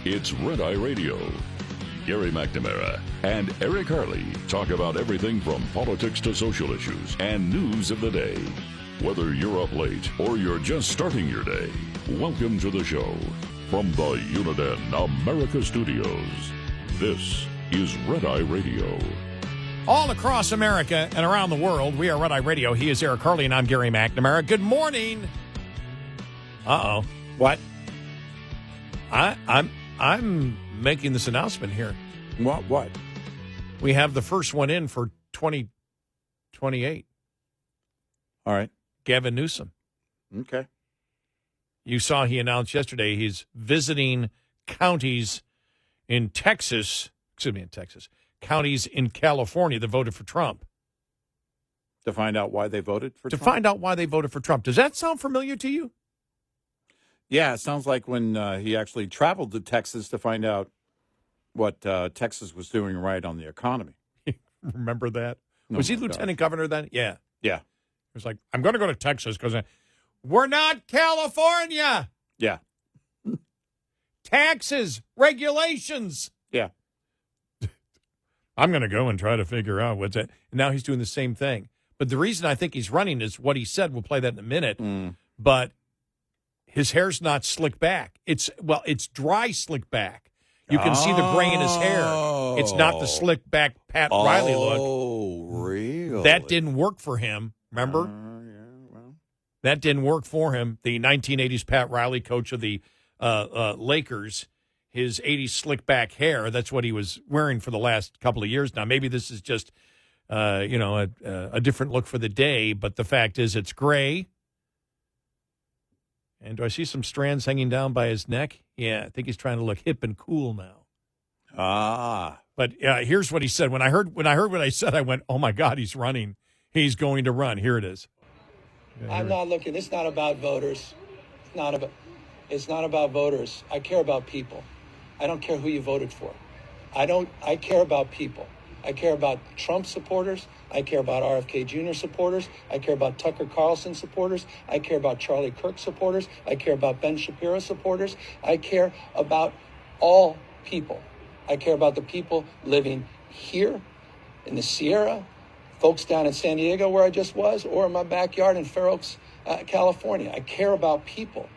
It's Red Eye Radio. Gary McNamara and Eric Harley talk about everything from politics to social issues and news of the day. Whether you're up late or you're just starting your day, welcome to the show. From the Uniden America Studios, this is Red Eye Radio. All across America and around the world, we are Red Eye Radio. He is Eric Harley, and I'm Gary McNamara. Good morning. Uh-oh. What? I'm making this announcement here. What? We have the first one in for 2028. All right. Gavin Newsom. Okay. You saw he announced yesterday he's visiting counties in Texas, counties in California that voted for Trump. To find out why they voted for Trump? To find out why they voted for Trump. Does that sound familiar to you? Yeah, it sounds like when he actually traveled to Texas to find out what Texas was doing right on the economy. Remember that? Oh, was he lieutenant governor then? Yeah. Yeah. He was like, I'm going to go to Texas because we're not California. Yeah. Taxes, regulations. Yeah. I'm going to go and try to figure out what's that. And now he's doing the same thing. But the reason I think he's running is what he said. We'll play that in a minute. But his hair's not slicked back. It's dry slicked back. You can see the gray in his hair. It's not the slick back Pat Riley look. Oh, really? That didn't work for him. Remember? Yeah, well. That didn't work for him. The 1980s Pat Riley, coach of the Lakers, his 80s slick back hair, that's what he was wearing for the last couple of years now. Maybe this is just, a different look for the day, but the fact is it's gray. And do I see some strands hanging down by his neck? Yeah, I think he's trying to look hip and cool now. But here's what he said. When I heard what I said, I went, "Oh my God, he's running! He's going to run." Here it is. I'm not looking. It's not about voters. It's not about voters. I care about people. I don't care who you voted for. I care about people. I care about Trump supporters. I care about RFK Jr. supporters. I care about Tucker Carlson supporters. I care about Charlie Kirk supporters. I care about Ben Shapiro supporters. I care about all people. I care about the people living here in the Sierra, folks down in San Diego where I just was, or in my backyard in Fair Oaks, California. I care about people,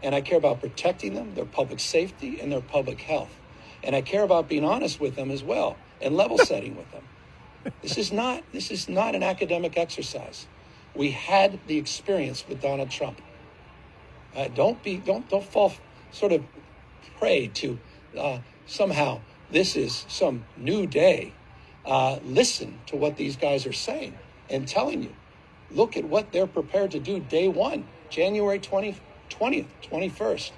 and I care about protecting them, their public safety, and their public health. And I care about being honest with them as well and level setting with them. This is not an academic exercise. We had the experience with Donald Trump. Don't fall sort of prey to somehow this is some new day. Listen to what these guys are saying and telling you. Look at what they're prepared to do day one, January 20th, 21st.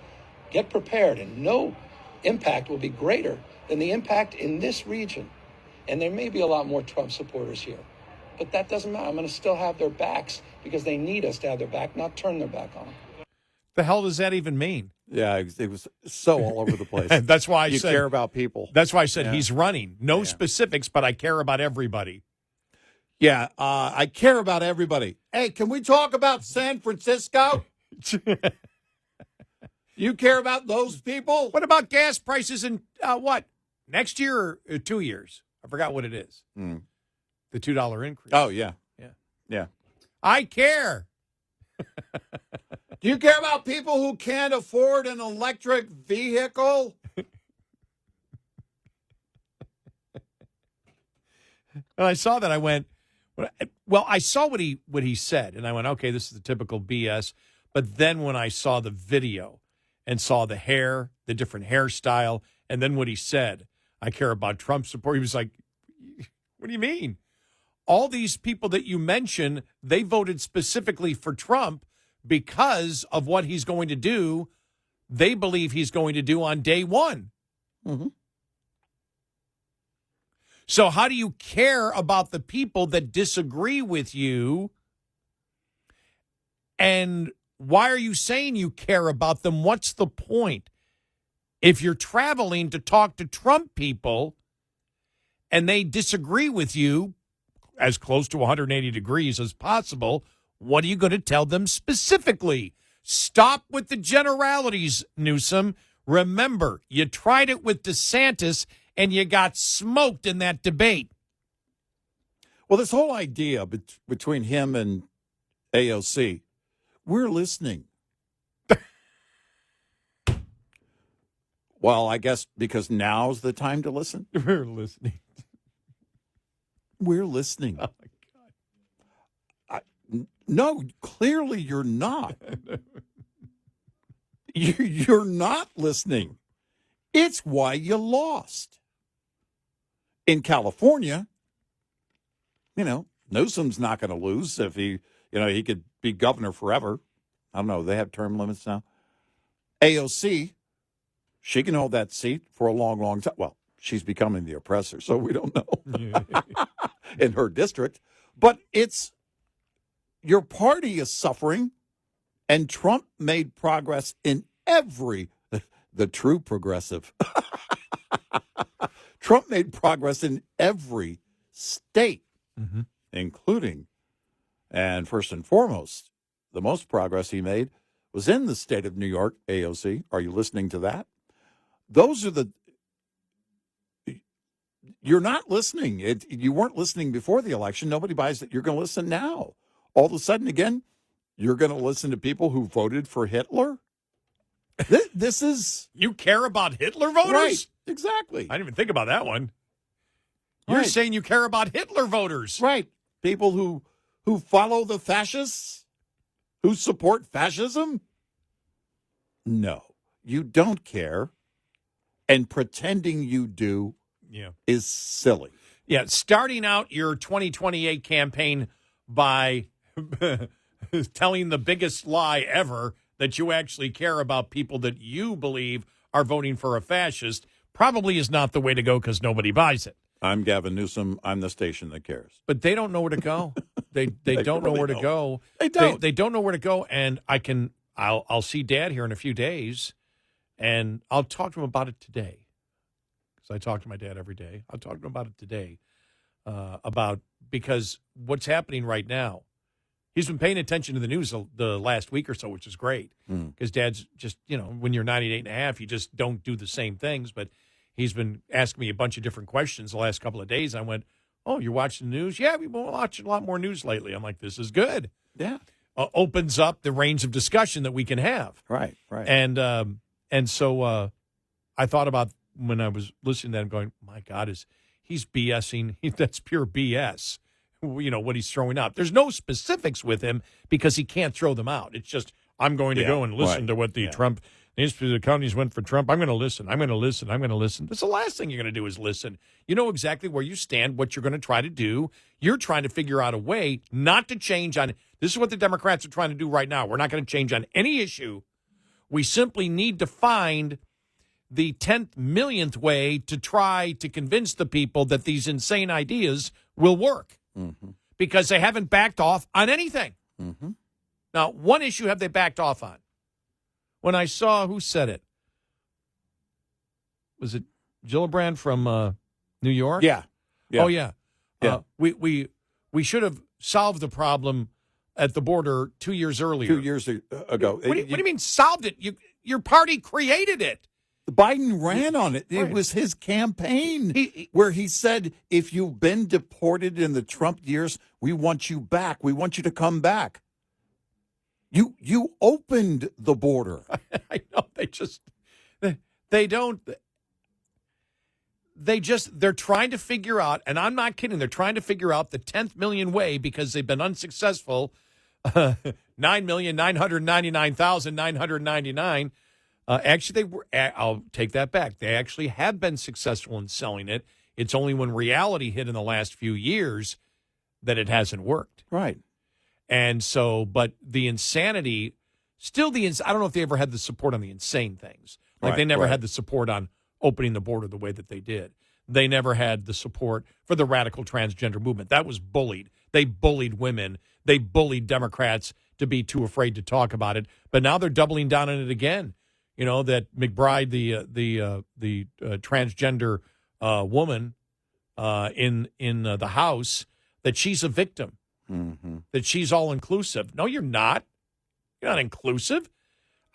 Get prepared, and no impact will be greater than the impact in this region. And there may be a lot more Trump supporters here, but that doesn't matter. I'm going to still have their backs because they need us to have their back, not turn their back on them. The hell does that even mean? Yeah, it was so all over the place. That's why I said you care about people. That's why I said he's running. No specifics, but I care about everybody. Yeah, I care about everybody. Hey, can we talk about San Francisco? You care about those people? What about gas prices in next year or 2 years? I forgot what it is. The $2 increase. Oh, yeah. Yeah. I care. Do you care about people who can't afford an electric vehicle? And I saw that. I went, well, I saw what he said, and I went, okay, this is the typical BS. But then when I saw the video and saw the hair, the different hairstyle, and then what he said, I care about Trump support. He was like, what do you mean? All these people that you mention, they voted specifically for Trump because of what he's going to do. They believe he's going to do on day one. Mm-hmm. So how do you care about the people that disagree with you? And why are you saying you care about them? What's the point? If you're traveling to talk to Trump people and they disagree with you as close to 180 degrees as possible, what are you going to tell them specifically? Stop with the generalities, Newsom. Remember, you tried it with DeSantis, and you got smoked in that debate. Well, this whole idea between him and AOC, we're listening. Well, I guess because now's the time to listen. We're listening. We're listening. Oh, my God. No, clearly you're not. You're not listening. It's why you lost. In California, Newsom's not going to lose if he could be governor forever. I don't know. They have term limits now. AOC, she can hold that seat for a long, long time. Well, she's becoming the oppressor, so we don't know in her district. But your party is suffering, and Trump made progress in the true progressive. Trump made progress in every state, including, and first and foremost, the most progress he made was in the state of New York, AOC. Are you listening to that? Those are you're not listening. You weren't listening before the election. Nobody buys that you're going to listen now. All of a sudden, again, you're going to listen to people who voted for Hitler? This is... You care about Hitler voters? Right, exactly. I didn't even think about that one. You're saying you care about Hitler voters. Right. People who follow the fascists, who support fascism? No, you don't care. And pretending you do is silly. Yeah, starting out your 2028 campaign by telling the biggest lie ever that you actually care about people that you believe are voting for a fascist probably is not the way to go because nobody buys it. I'm Gavin Newsom. I'm the station that cares. But they don't know where to go. They don't know where to go. They don't. They don't know where to go. And I'll see Dad here in a few days, and I'll talk to him about it today. Because I talk to my dad every day. I'll talk to him about it today. Because what's happening right now, he's been paying attention to the news the last week or so, which is great. Because Dad's just, when you're 98 and a half, you just don't do the same things. But he's been asking me a bunch of different questions the last couple of days. I went, oh, you're watching the news? Yeah, we've been watching a lot more news lately. I'm like, this is good. Yeah. Opens up the range of discussion that we can have. Right. And so I thought about when I was listening to that, I'm going, my God, he's BSing. That's pure BS, what he's throwing out. There's no specifics with him because he can't throw them out. It's just, I'm going to go and listen to what the Trump Institute of Counties went for Trump. I'm going to listen. I'm going to listen. I'm going to listen. That's the last thing you're going to do is listen. You know exactly where you stand, what you're going to try to do. You're trying to figure out a way not to change on. This is what the Democrats are trying to do right now. We're not going to change on any issue. We simply need to find the 10th millionth way to try to convince the people that these insane ideas will work because they haven't backed off on anything. Now, one issue have they backed off on? When I saw, who said it? Was it Gillibrand from New York? Yeah. Oh, yeah. We should have solved the problem at the border 2 years earlier. 2 years ago. What do you mean solved it? Your party created it. Biden ran on it. It was his campaign where he said, if you've been deported in the Trump years, we want you back. We want you to come back. You opened the border. I know. They're trying to figure out, and I'm not kidding, they're trying to figure out the 10th million way because they've been unsuccessful. 9,999,999. Actually, I'll take that back. They actually have been successful in selling it. It's only when reality hit in the last few years that it hasn't worked. Right. And so, but the insanity, I don't know if they ever had the support on the insane things. Like they never had the support on opening the border the way that they did. They never had the support for the radical transgender movement. That was bullied. They bullied women. They bullied Democrats to be too afraid to talk about it. But now they're doubling down on it again. That McBride, the transgender woman in the House, that she's a victim. That she's all inclusive. No, you're not. You're not inclusive.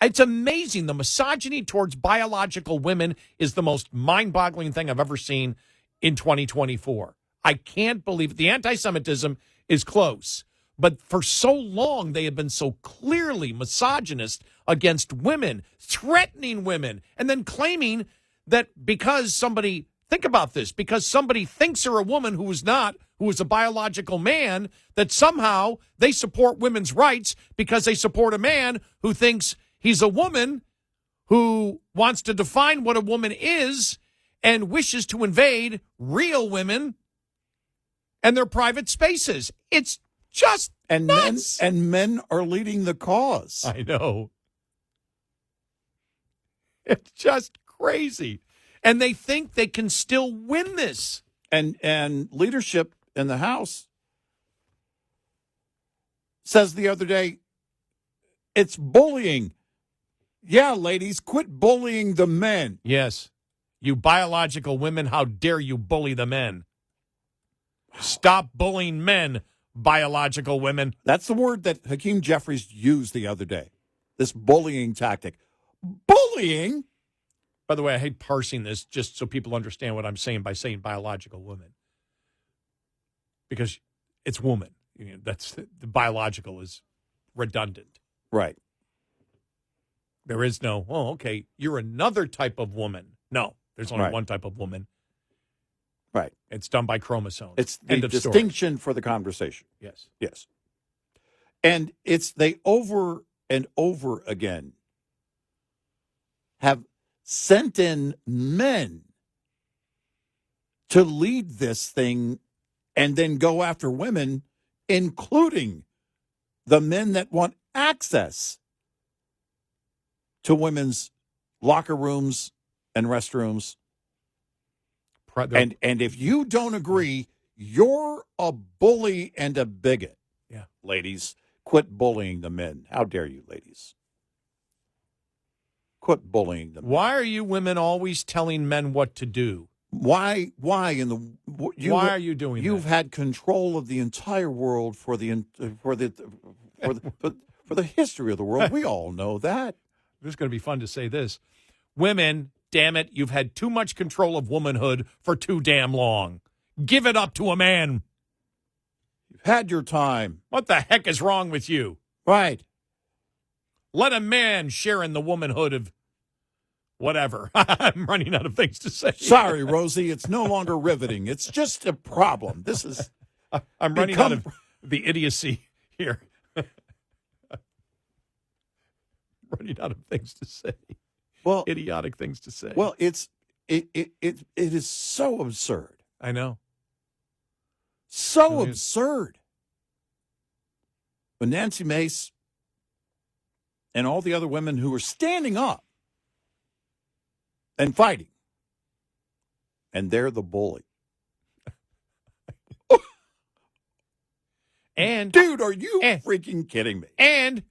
It's amazing. The misogyny towards biological women is the most mind-boggling thing I've ever seen in 2024. I can't believe it. The anti-Semitism is close, but for so long they have been so clearly misogynist against women, threatening women, and then claiming that because somebody, think about this, because somebody thinks they're a woman who is not, who is a biological man, that somehow they support women's rights because they support a man who thinks he's a woman who wants to define what a woman is and wishes to invade real women and their private spaces. It's just nuts. Men are leading the cause. I know. It's just crazy. And they think they can still win this. And leadership in the House says the other day, it's bullying. Yeah, ladies, quit bullying the men. Yes. You biological women, how dare you bully the men? Stop bullying men, biological women. That's the word that Hakeem Jeffries used the other day, this bullying tactic. Bullying? By the way, I hate parsing this just so people understand what I'm saying by saying biological woman. Because it's woman. You know, that's the biological is redundant. Right. There is no, oh, okay, you're another type of woman. No, there's only one type of woman. Right. It's done by chromosomes. It's the distinction for the conversation. Yes. Yes. And they over and over again have sent in men to lead this thing and then go after women, including the men that want access to women's locker rooms and restrooms. And if you don't agree, you're a bully and a bigot. Yeah. Ladies, quit bullying the men. How dare you, ladies? Quit bullying them. Why are you women always telling men what to do? Why are you doing that? You've had control of the entire world for the history of the world. We all know that. This is going to be fun to say this. Women, damn it, you've had too much control of womanhood for too damn long. Give it up to a man. You've had your time. What the heck is wrong with you? Right. Let a man share in the womanhood of whatever. I'm running out of things to say. Sorry, Rosie, it's no longer riveting. It's just a problem. This is... I'm running out of the idiocy here. Running out of things to say. Well, idiotic things to say. Well, it is so absurd. I know. So absurd. But Nancy Mace and all the other women who are standing up and fighting, and they're the bully. And dude, are you freaking kidding me? And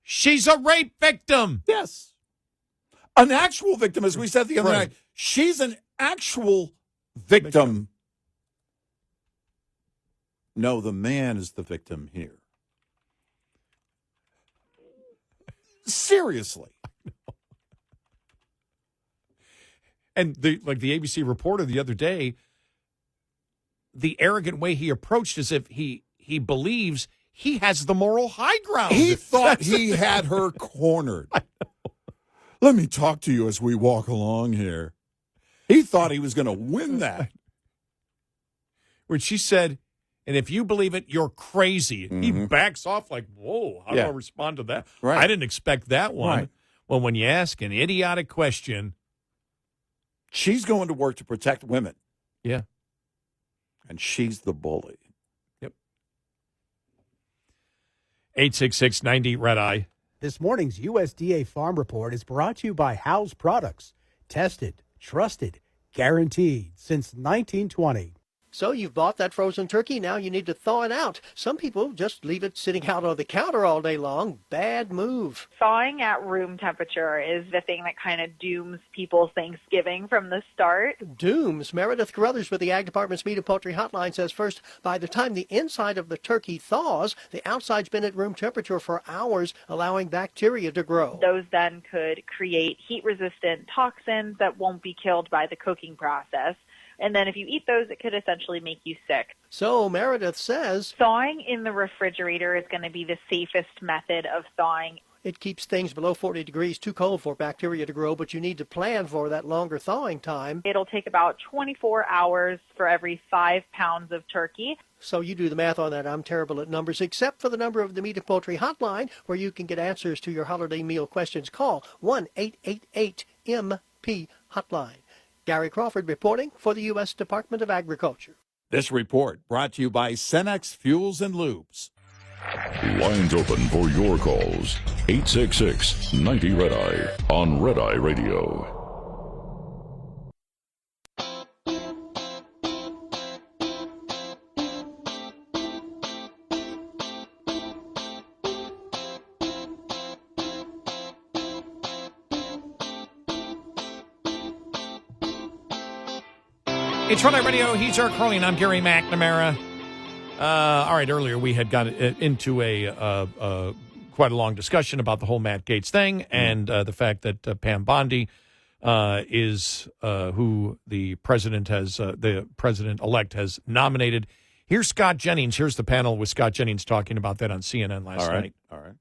she's a rape victim. Yes. An actual victim, as we said the other night. She's an actual victim. No, the man is the victim here. Seriously. And the ABC reporter the other day, the arrogant way he approached as if he believes he has the moral high ground. He thought he had her cornered. Let me talk to you as we walk along here. He thought he was going to win that. When she said, and if you believe it, you're crazy. Mm-hmm. He backs off like, whoa, how do I respond to that? Right. I didn't expect that one. Right. Well, when you ask an idiotic question. She's going to work to protect women. Yeah. And she's the bully. Yep. 866-90-RED-EYE. This morning's USDA Farm Report is brought to you by House Products. Tested, trusted, guaranteed since 1920. So you've bought that frozen turkey, now you need to thaw it out. Some people just leave it sitting out on the counter all day long. Bad move. Thawing at room temperature is the thing that kind of dooms people's Thanksgiving from the start. Dooms. Meredith Carruthers with the Ag Department's Meat and Poultry Hotline says first, by the time the inside of the turkey thaws, the outside's been at room temperature for hours, allowing bacteria to grow. Those then could create heat-resistant toxins that won't be killed by the cooking process. And then if you eat those, it could essentially make you sick. So Meredith says thawing in the refrigerator is going to be the safest method of thawing. It keeps things below 40 degrees, too cold for bacteria to grow, but you need to plan for that longer thawing time. It'll take about 24 hours for every 5 pounds of turkey. So you do the math on that. I'm terrible at numbers, except for the number of the Meat and Poultry Hotline, where you can get answers to your holiday meal questions. Call 1-888-MP-HOTLINE. Gary Crawford reporting for the U.S. Department of Agriculture. This report brought to you by Cenex Fuels and Lubes. Lines open for your calls. 866-90-RED-EYE on Red Eye Radio. It's Red Eye Radio. He's Eric Harley, and I'm Gary McNamara. All right, earlier we had got into a quite a long discussion about the whole Matt Gaetz thing and the fact that Pam Bondi is who the president-elect has nominated. Here's Scott Jennings. Here's the panel with Scott Jennings talking about that on CNN last night. All right.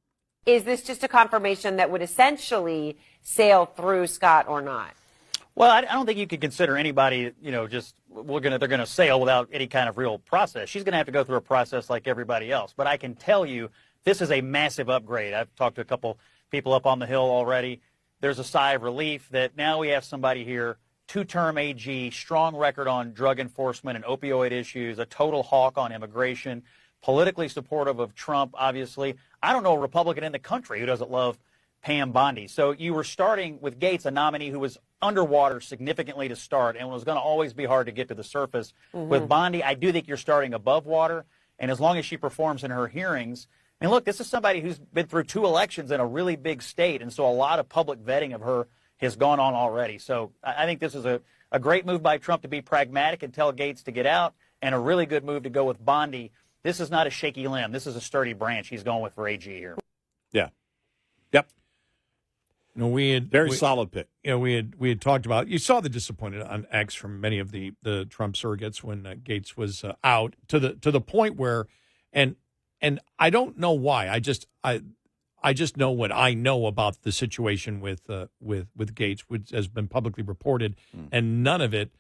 Is this just a confirmation that would essentially sail through, Scott, or not? Well, I don't think you could consider anybody, just they're going to sail without any kind of real process. She's going to have to go through a process like everybody else. But I can tell you this is a massive upgrade. I've talked to a couple people up on the Hill already. There's a sigh of relief that now we have somebody here, 2-term AG, strong record on drug enforcement and opioid issues, a total hawk on immigration, politically supportive of Trump, obviously. I don't know a Republican in the country who doesn't love Pam Bondi. So you were starting with Gaetz, a nominee who was underwater significantly to start and was going to always be hard to get to the surface. With Bondi, I do think you're starting above water, and as long as she performs in her hearings, and look, this is somebody who's been through 2 elections in a really big state, and so a lot of public vetting of her has gone on already. So I think this is a great move by Trump to be pragmatic and tell Gaetz to get out, and a really good move to go with Bondi. This is not a shaky limb. This is a sturdy branch he's going with for AG here. Yeah. Yep. We had Very solid pick. We had talked about. You saw the disappointed on X from many of the Trump surrogates when Gaetz was out to the point where, and I don't know why. I just know what I know about the situation with Gaetz, which has been publicly reported, and none of it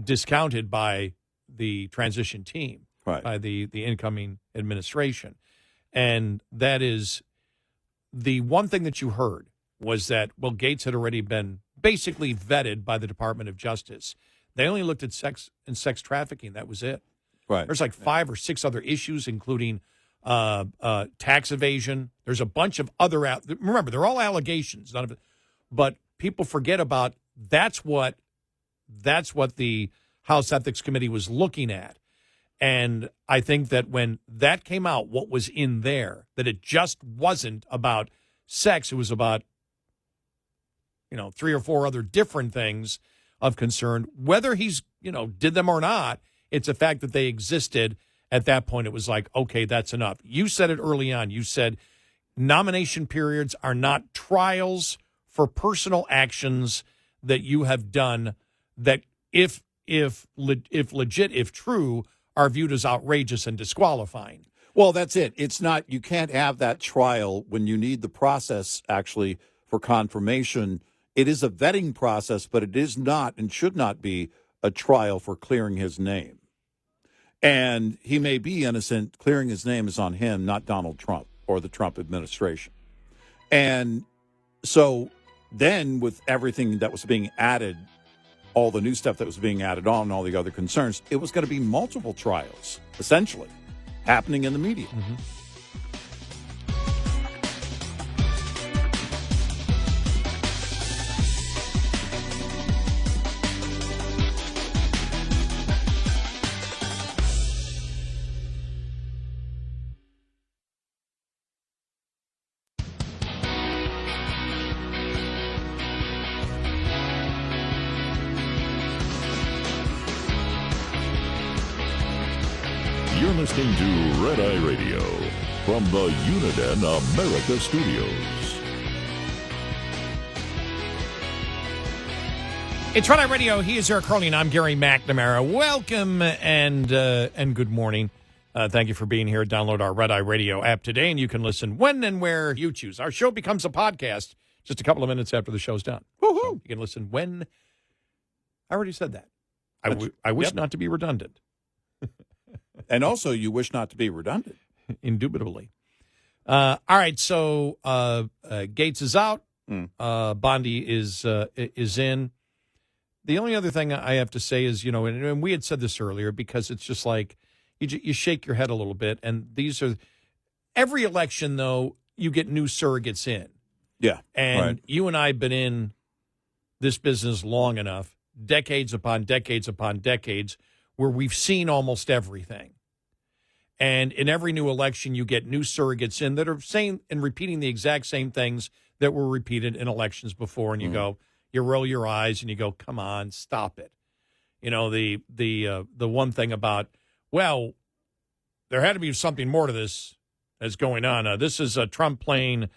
discounted by the transition team, right, by the incoming administration, and that is. The one thing that you heard was that, well, Gaetz had already been basically vetted by the Department of Justice. They only looked at sex and sex trafficking. That was it. Right. There's like 5 or 6 other issues, including tax evasion. There's a bunch of other remember, they're all allegations, none of it. But people forget about that's what the House Ethics Committee was looking at. And I think that when that came out, what was in there, that it just wasn't about sex. It was about, 3 or 4 other different things of concern. Whether he's, did them or not, it's a fact that they existed. At that point, it was like, okay, that's enough. You said it early on. You said nomination periods are not trials for personal actions that you have done that if legit, if true, are viewed as outrageous and disqualifying. Well, that's it. It's not, you can't have that trial when you need the process actually for confirmation. It is a vetting process, but it is not and should not be a trial for clearing his name. And he may be innocent. Clearing his name is on him, not Donald Trump or the Trump administration. And so then with everything that was being added, all the new stuff that was being added on and all the other concerns, it was going to be multiple trials, essentially, happening in the media. listening to Red Eye Radio from the Uniden America Studios. It's Red Eye Radio. He is Eric Harley, and I'm Gary McNamara. Welcome and good morning. Thank you for being here. Download our Red Eye Radio app today, and you can listen when and where you choose. Our show becomes a podcast just a couple of minutes after the show's done. Woohoo! So you can listen when. I already said that. I wish not to be redundant. And also, you wish not to be redundant. Indubitably. All right, so Gaetz is out. Bondi is in. The only other thing I have to say is, and we had said this earlier, because it's just like you shake your head a little bit. And these are every election, though, you get new surrogates in. Yeah. And right. You and I have been in this business long enough, decades upon decades upon decades, where we've seen almost everything. And in every new election, you get new surrogates in that are saying and repeating the exact same things that were repeated in elections before. And you go, you roll your eyes and you go, come on, stop it. The one thing about, well, there had to be something more to this that's going on. This is Trump playing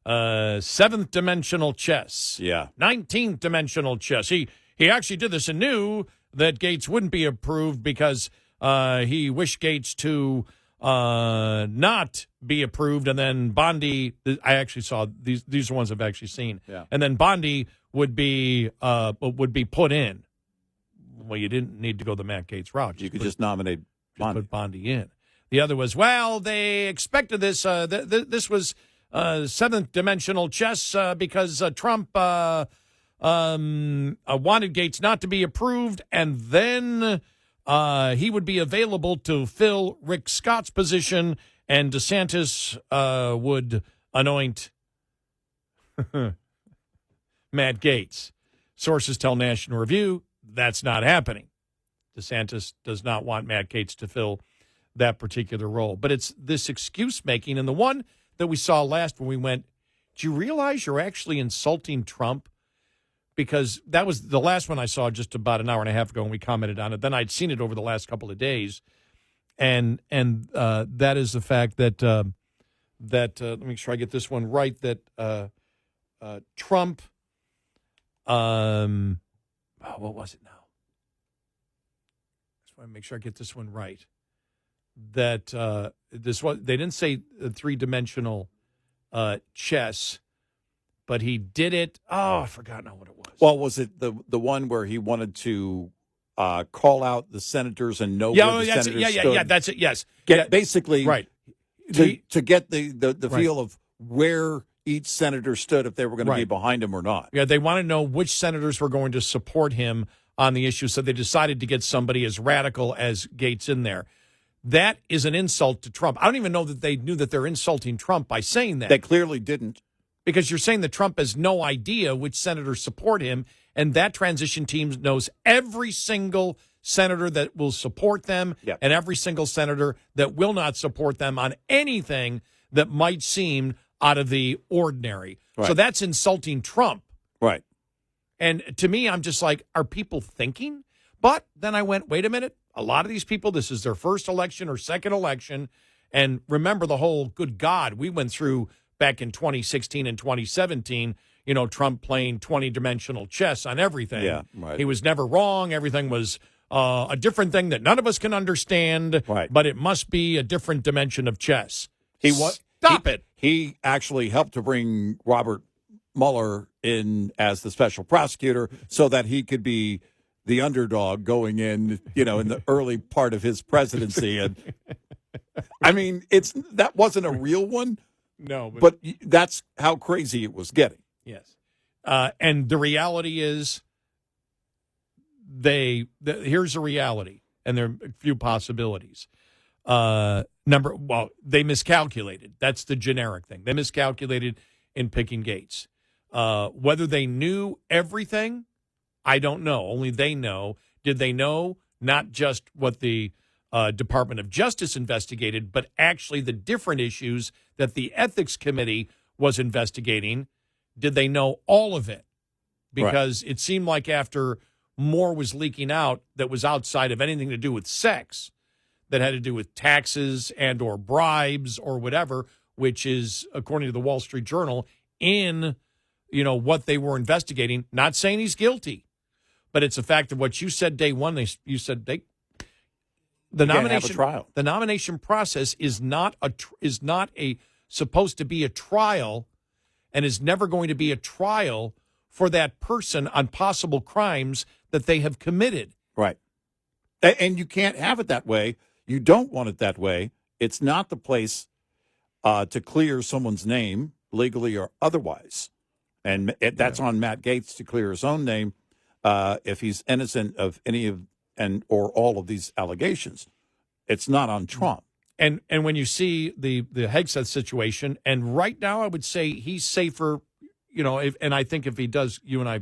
seventh dimensional chess. Yeah. 19th dimensional chess. He actually did this and knew that Gaetz wouldn't be approved because he wished Gaetz to not be approved. And then Bondi, I actually saw these are ones I've actually seen. Yeah. And then Bondi would be put in. Well, you didn't need to go the Matt Gaetz route. You could just nominate Bondi. Put Bondi in. The other was, well, they expected this. This was seventh dimensional chess because Trump wanted Gaetz not to be approved, and then he would be available to fill Rick Scott's position, and DeSantis would anoint Matt Gaetz. Sources tell National Review that's not happening. DeSantis does not want Matt Gaetz to fill that particular role. But it's this excuse making, and the one that we saw last when we went, do you realize you're actually insulting Trump? Because that was the last one I saw just about an hour and a half ago, and we commented on it. Then I'd seen it over the last couple of days, and that is the fact that let me make sure I get this one right. That Trump, what was it now? I just want to make sure I get this one right. That they didn't say three-dimensional chess. But he did it. Oh, I forgot now what it was. Well, was it the one where he wanted to call out the senators and know where the senators stood? Yeah, that's it, yes. Basically, right. To get the feel of where each senator stood, if they were going to be behind him or not. Yeah, they want to know which senators were going to support him on the issue, so they decided to get somebody as radical as Gaetz in there. That is an insult to Trump. I don't even know that they knew that they're insulting Trump by saying that. They clearly didn't. Because you're saying that Trump has no idea which senators support him, and that transition team knows every single senator that will support them and every single senator that will not support them on anything that might seem out of the ordinary. Right. So that's insulting Trump. Right. And to me, I'm just like, are people thinking? But then I went, wait a minute. A lot of these people, this is their first election or second election. And remember the whole, good God, we went through back in 2016 and 2017, Trump playing 20-dimensional chess on everything. Yeah, right. He was never wrong. Everything was a different thing that none of us can understand, but it must be a different dimension of chess. Stop it. He actually helped to bring Robert Mueller in as the special prosecutor so that he could be the underdog going in, in the early part of his presidency. And I mean, that wasn't a real one. No, but that's how crazy it was getting. Yes, and the reality is, here's the reality, and there are a few possibilities. They miscalculated. That's the generic thing. They miscalculated in picking Gaetz. Whether they knew everything, I don't know. Only they know. Did they know not just what the Department of Justice investigated, but actually the different issues that the Ethics Committee was investigating? Did they know all of it? Because it seemed like after more was leaking out that was outside of anything to do with sex, that had to do with taxes and or bribes or whatever, which is, according to the Wall Street Journal, in, what they were investigating. Not saying he's guilty, but it's a fact of what you said day one. You said the nomination trial. The nomination process is not supposed to be a trial, and is never going to be a trial for that person on possible crimes that they have committed. Right. And you can't have it that way. You don't want it that way. It's not the place to clear someone's name, legally or otherwise. And that's on Matt Gaetz to clear his own name if he's innocent of any of or all of these allegations. It's not on Trump. And when you see the Hegseth situation, and right now I would say he's safer, and I think if he does, you and I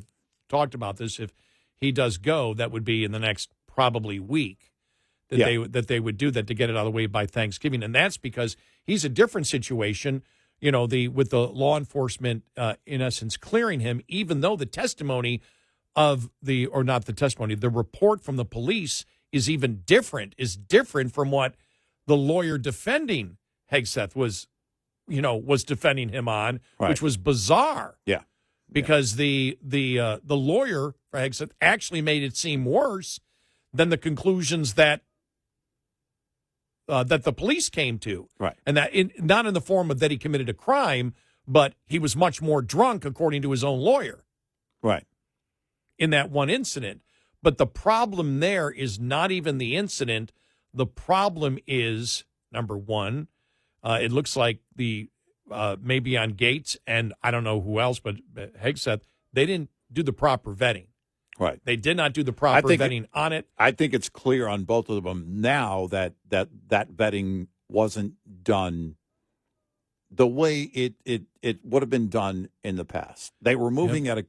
talked about this, if he does go, that would be in the next probably week that they would do that to get it out of the way by Thanksgiving. And that's because he's a different situation, with the law enforcement in essence clearing him, even though the testimony the report from the police is different from what the lawyer defending Hegseth was defending him on, right, which was bizarre. Yeah. Because the lawyer for Hegseth actually made it seem worse than the conclusions that the police came to. Right. And that not in the form of that he committed a crime, but he was much more drunk, according to his own lawyer. Right. In that one incident. But the problem there is not even the incident. The problem is, number one, it looks like maybe on Gaetz and I don't know who else, but Hegseth, they didn't do the proper vetting. Right. They did not do the proper vetting on it. I think it's clear on both of them now that vetting wasn't done the way it would have been done in the past. They were moving at a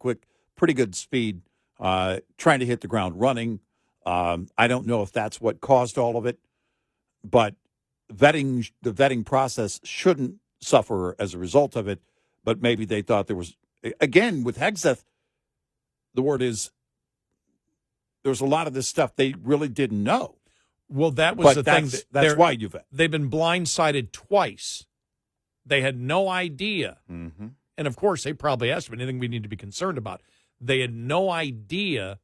pretty good speed, trying to hit the ground running. I don't know if that's what caused all of it, but the vetting process shouldn't suffer as a result of it. But maybe they thought there was, again, with Hegseth, the word is there was a lot of this stuff they really didn't know. Well, that was the thing. That's why you vet. They've been blindsided twice. They had no idea. Mm-hmm. And, of course, they probably asked them anything we need to be concerned about. They had no idea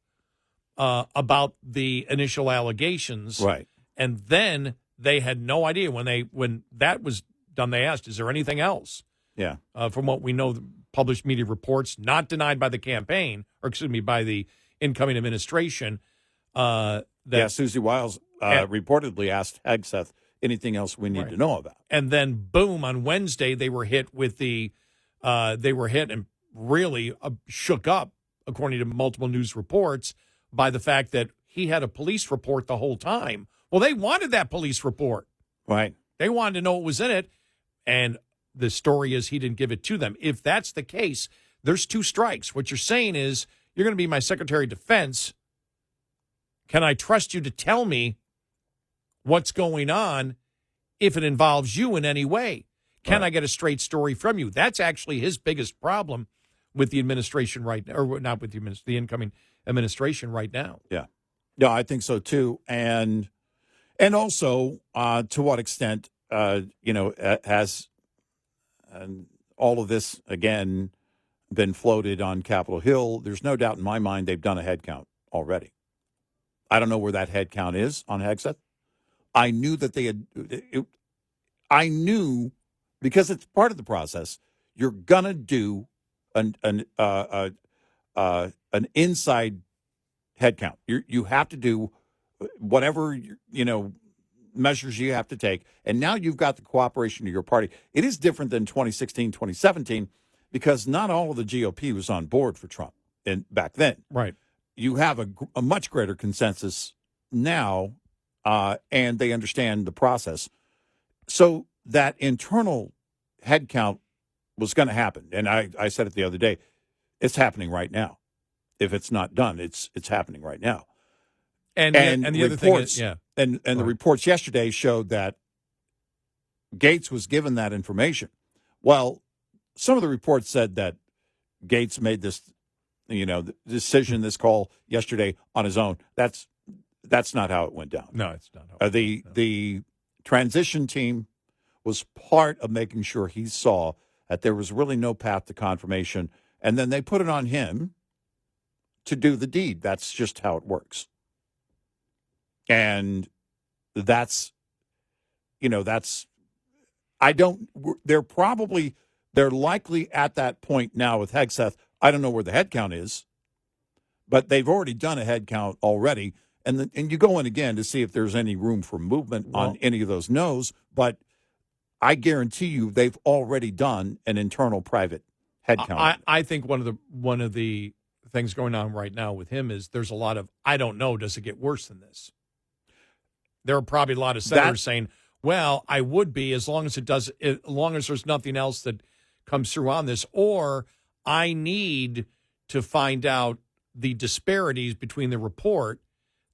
about the initial allegations. Right. And then they had no idea when that was done. They asked, is there anything else? Yeah. From what we know, the published media reports, not denied by the campaign, or excuse me, by the incoming administration. Susie Wiles reportedly asked Hegseth anything else we need to know about. And then, boom, on Wednesday, they were hit with and really shook up, according to multiple news reports, by the fact that he had a police report the whole time. Well, they wanted that police report. Right. They wanted to know what was in it, and the story is he didn't give it to them. If that's the case, there's two strikes. What you're saying is, you're going to be my Secretary of Defense. Can I trust you to tell me what's going on if it involves you in any way? Can I get a straight story from you? That's actually his biggest problem with the administration right now, or not with the incoming administration right now. Yeah. Yeah, I think so too. And also, to what extent, has all of this, again, been floated on Capitol Hill? There's no doubt in my mind they've done a head count already. I don't know where that head count is on Hegseth. I knew that they had. I knew, because it's part of the process. You're gonna do an inside head count. You have to do whatever measures you have to take, and now you've got the cooperation of your party. It is different than 2016, 2017, because not all of the GOP was on board for Trump back then. Right. You have a much greater consensus now, and they understand the process. So that internal head count was going to happen. And I said it the other day, it's happening right now. If it's not done, it's happening right now. And the other thing is, and the reports yesterday showed that Gaetz was given that information. Well, some of the reports said that Gaetz made this, the decision, this call yesterday on his own. That's That's not how it went down. No, it's not. How The transition team was part of making sure he saw that there was really no path to confirmation, and then they put it on him to do the deed. That's just how it works. And that's, they're likely at that point now with Hegseth. I don't know where the head count is, but they've already done a head count already. And you go in again to see if there's any room for movement on any of those no's. But I guarantee you they've already done an internal private head count. I think one of the things going on right now with him is there's a lot of, I don't know, does it get worse than this? There are probably a lot of senators saying, well, I would be as long as there's nothing else that comes through on this, or I need to find out the disparities between the report,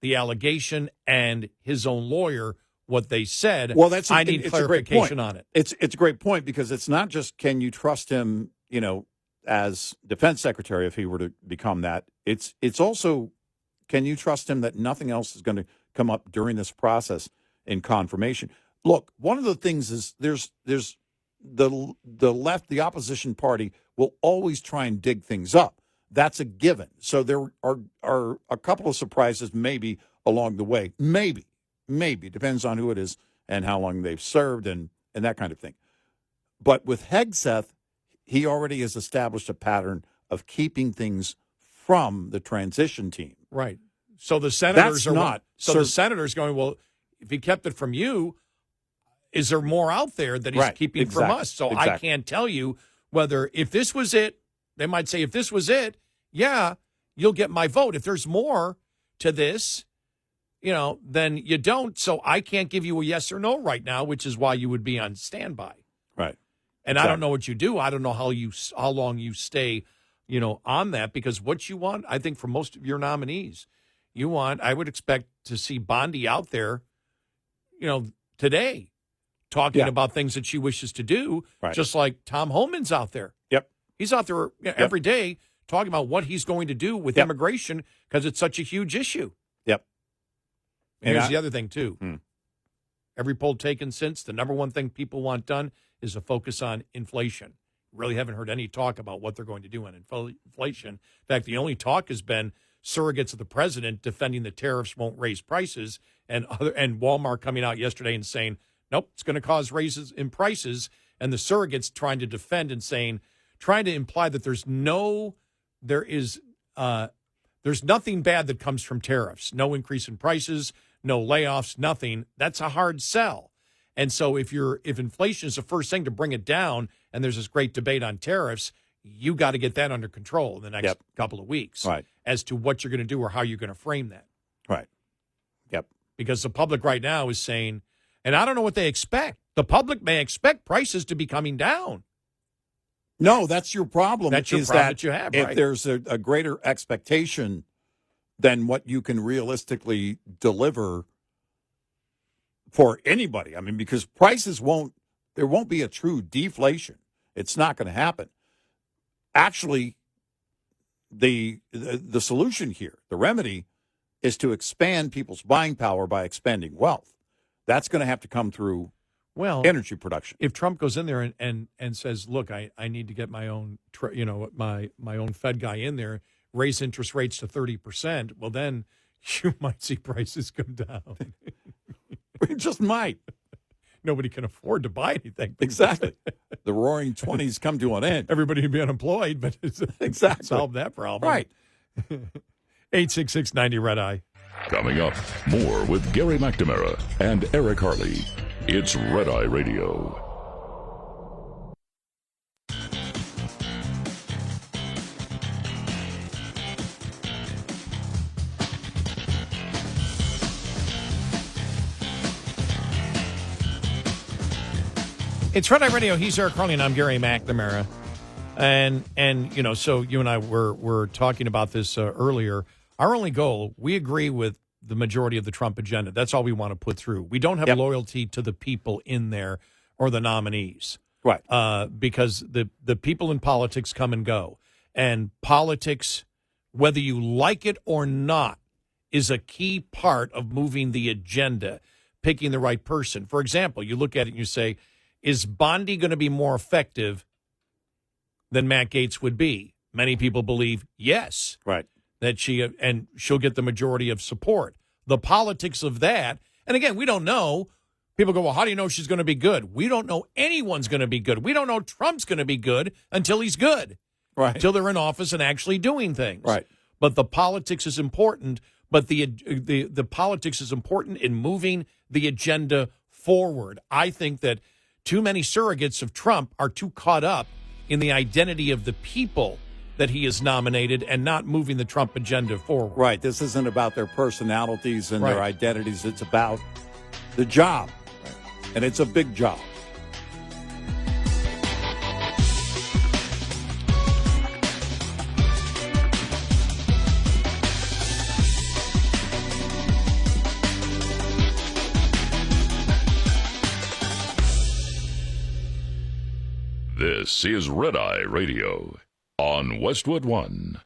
the allegation, and his own lawyer, what they said. Well, I need clarification on it. It's a great point because it's not just can you trust him, as defense secretary if he were to become that. It's also can you trust him that nothing else is going to come up during this process in confirmation. Look, one of the things is there's the left, the opposition party will always try and dig things up. That's a given. So there are a couple of surprises maybe along the way. Maybe. Depends on who it is and how long they've served and that kind of thing. But with Hegseth, he already has established a pattern of keeping things from the transition team. Right. So the senators the senators going, well, if he kept it from you, is there more out there that he's keeping from us? So I can't tell you whether if this was it, they might say if this was it, yeah, you'll get my vote. If there's more to this, then you don't. So I can't give you a yes or no right now, which is why you would be on standby. Right. And I don't know what you do. I don't know how long you stay, on that, because what you want, I think for most of your nominees, I would expect to see Bondi out there, today talking about things that she wishes to do, just like Tom Homan's out there. Yep. He's out there every day talking about what he's going to do with immigration because it's such a huge issue. Yep. And here's the other thing, too. Every poll taken since, the number one thing people want done is a focus on inflation. Really haven't heard any talk about what they're going to do on inflation. In fact, the only talk has been surrogates of the president defending the tariffs won't raise prices, and Walmart coming out yesterday and saying, nope, it's going to cause raises in prices, and the surrogates trying to defend and trying to imply that there's nothing bad that comes from tariffs. No increase in prices, no layoffs, nothing. That's a hard sell. And so if inflation is the first thing to bring it down, and there's this great debate on tariffs, you got to get that under control in the next couple of weeks as to what you're going to do or how you're going to frame that. Right. Yep. Because the public right now is saying, and I don't know what they expect. The public may expect prices to be coming down. No, that's your problem. That's your problem that you have, if right? there's a greater expectation than what you can realistically deliver for anybody. I mean, because there won't be a true deflation. It's not going to happen. Actually, the solution here, the remedy, is to expand people's buying power by expanding wealth. That's going to have to come through energy production. If Trump goes in there and says, look, I need to get my own, my own Fed guy in there, raise interest rates to 30%, well, then you might see prices come down. We just might. Nobody can afford to buy anything. Exactly. The roaring 20s come to an end. Everybody would be unemployed, but it's exactly solve that problem. Right. 866-90 Red Eye. Coming up, more with Gary McNamara and Eric Harley. It's Red Eye Radio. It's Red Eye Radio. He's Eric Harley, and I'm Gary McNamara. And so you and I were talking about this earlier. Our only goal, we agree with the majority of the Trump agenda. That's all we want to put through. We don't have loyalty to the people in there or the nominees. Right. Because the people in politics come and go. And politics, whether you like it or not, is a key part of moving the agenda, picking the right person. For example, you look at it and you say, is Bondi going to be more effective than Matt Gaetz would be? Many people believe yes. Right. That she'll get the majority of support. The politics of that, and again, we don't know. People go, well, how do you know she's going to be good? We don't know anyone's going to be good. We don't know Trump's going to be good until he's good. Right. Until they're in office and actually doing things. Right. But the politics is important. But the politics is important in moving the agenda forward. I think that too many surrogates of Trump are too caught up in the identity of the people that he has nominated and not moving the Trump agenda forward. Right. This isn't about their personalities and their identities. It's about the job. And it's a big job. This is Red Eye Radio on Westwood One.